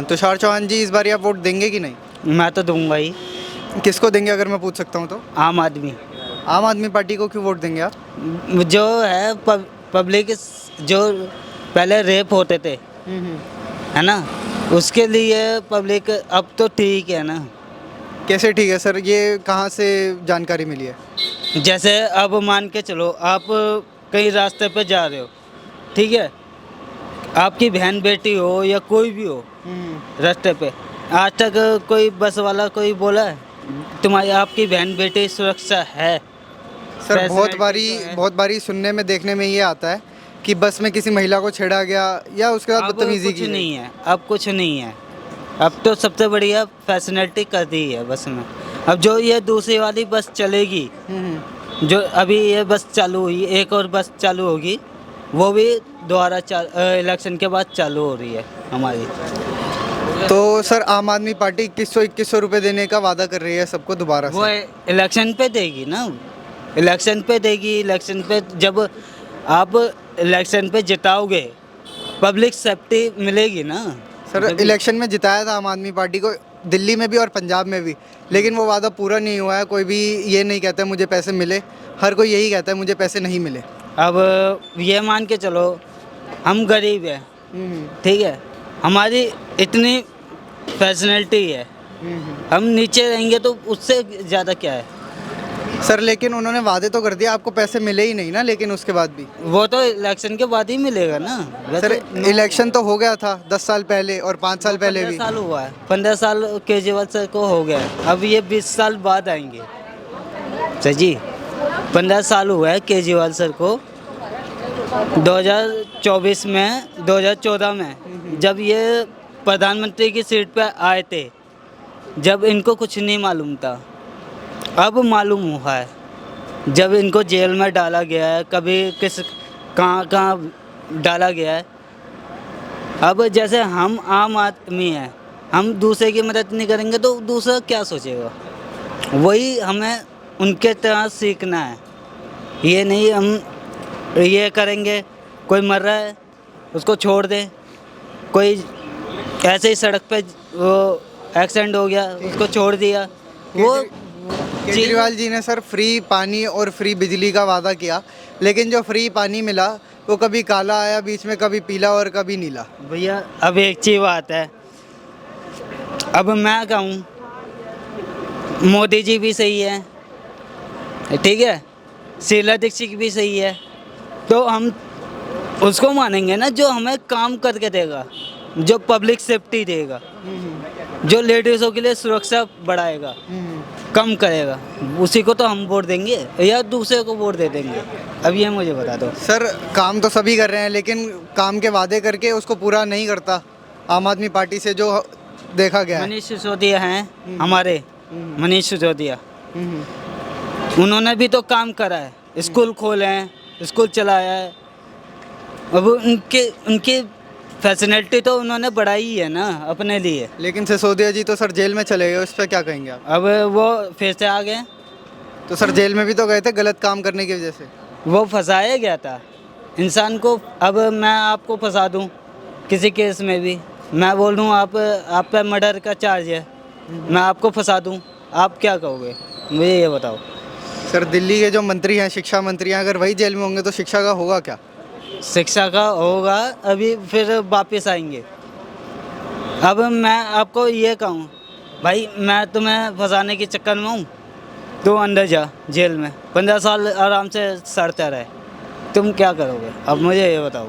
तुषार चौहान जी इस बार आप वोट देंगे कि नहीं? मैं तो दूंगा ही। किसको देंगे अगर मैं पूछ सकता हूँ तो? आम आदमी आम आदमी पार्टी को क्यों वोट देंगे आप? जो है पब्लिक जो पहले रेप होते थे, है ना, उसके लिए पब्लिक अब तो ठीक है ना। कैसे ठीक है सर, ये कहाँ से जानकारी मिली है? जैसे अब मान के चलो आप कहीं रास्ते पे जा रहे हो, ठीक है, आपकी बहन बेटी हो या कोई भी हो रास्ते पे, आज तक कोई बस वाला कोई बोला है तुम्हारी आपकी बहन बेटी सुरक्षा है? सर फैसिलिटी तो है। बहुत बारी सुनने में देखने में ये आता है कि बस में किसी महिला को छेड़ा गया या उसके बाद अब बदतमीजी कुछ की नहीं गई। है, अब कुछ नहीं है। अब तो सबसे बढ़िया फैसिलिटी कर दी है बस में। अब जो ये दूसरी वाली बस चलेगी, जो अभी ये बस चालू हुई, एक और बस चालू होगी, वो भी दोबारा इलेक्शन के बाद चालू हो रही है हमारी। तो सर आम आदमी पार्टी 2100 रुपये देने का वादा कर रही है सबको दोबारा वो से। इलेक्शन पे देगी ना, इलेक्शन पे देगी। इलेक्शन पे जब आप इलेक्शन पे जिताओगे, पब्लिक सेफ्टी मिलेगी ना। सर जब इलेक्शन में जिताया था आम आदमी पार्टी को, दिल्ली में भी और पंजाब में भी, लेकिन वो वादा पूरा नहीं हुआ है। कोई भी ये नहीं कहता है मुझे पैसे मिले, हर कोई यही कहता है मुझे पैसे नहीं मिले। अब ये मान के चलो हम गरीब हैं, ठीक है, हमारी इतनी फैसिलिटी है, हम नीचे रहेंगे तो उससे ज़्यादा क्या है। सर लेकिन उन्होंने वादे तो कर दिया, आपको पैसे मिले ही नहीं ना, लेकिन उसके बाद भी। वो तो इलेक्शन के बाद ही मिलेगा ना। सर वैसे इलेक्शन तो हो गया था 10 साल पहले और 5 साल पहले 15 भी। साल हुआ है, 15 साल केजरीवाल सर को हो गया है, अब ये 20 साल बाद आएंगे सर जी। 15 साल हुआ है केजरीवाल सर को, 2024 में 2014 में जब ये प्रधानमंत्री की सीट पे आए थे, जब इनको कुछ नहीं मालूम था, अब मालूम हुआ है। जब इनको जेल में डाला गया है, कभी किस कहाँ कहाँ डाला गया है। अब जैसे हम आम आदमी हैं, हम दूसरे की मदद नहीं करेंगे तो दूसरा क्या सोचेगा। वही हमें उनके तरह सीखना है। ये नहीं हम ये करेंगे, कोई मर रहा है उसको छोड़ दें, कोई ऐसे ही सड़क पे वो एक्सीडेंट हो गया उसको छोड़ दिया। वो केजरीवाल जी ने सर फ्री पानी और फ्री बिजली का वादा किया, लेकिन जो फ्री पानी मिला वो कभी काला आया बीच में, कभी पीला और कभी नीला। भैया अब एक चीज बात है, अब मैं कहूँ मोदी जी भी सही है, ठीक है, शीला दीक्षित भी सही है, तो हम उसको मानेंगे ना जो हमें काम करके देगा, जो पब्लिक सेफ्टी देगा, जो लेडीज़ों के लिए सुरक्षा बढ़ाएगा, कम करेगा, उसी को तो हम वोट देंगे या दूसरे को वोट दे देंगे। अब ये मुझे बता दो। सर काम तो सभी कर रहे हैं, लेकिन काम के वादे करके उसको पूरा नहीं करता आम आदमी पार्टी से जो देखा गया है। मनीष सिसोदिया हैं हमारे, मनीष सिसोदिया, उन्होंने भी तो काम करा है, स्कूल खोले हैं, स्कूल चलाया है। अब उनकी फैसिलिटी तो उन्होंने बढ़ाई है ना अपने लिए। लेकिन सिसोदिया जी तो सर जेल में चले गए, उस पर क्या कहेंगे आप? अब वो फिर से आ गए, तो सर जेल में भी तो गए थे गलत काम करने की वजह से। वो फंसाया गया था इंसान को। अब मैं आपको फंसा दूं किसी केस में भी, मैं बोल दूं आप पे मर्डर का चार्ज है, मैं आपको फंसा दूं, आप क्या कहोगे मुझे ये बताओ। सर दिल्ली के जो मंत्री हैं, शिक्षा मंत्री हैं, अगर वही जेल में होंगे तो शिक्षा का होगा क्या? शिक्षा का होगा, अभी फिर वापस आएंगे। अब मैं आपको ये कहूँ भाई, मैं तुम्हें फंसाने के चक्कर में हूँ, तू अंदर जा जेल में, 15 साल आराम से सड़ता रहे, तुम क्या करोगे अब मुझे ये बताओ।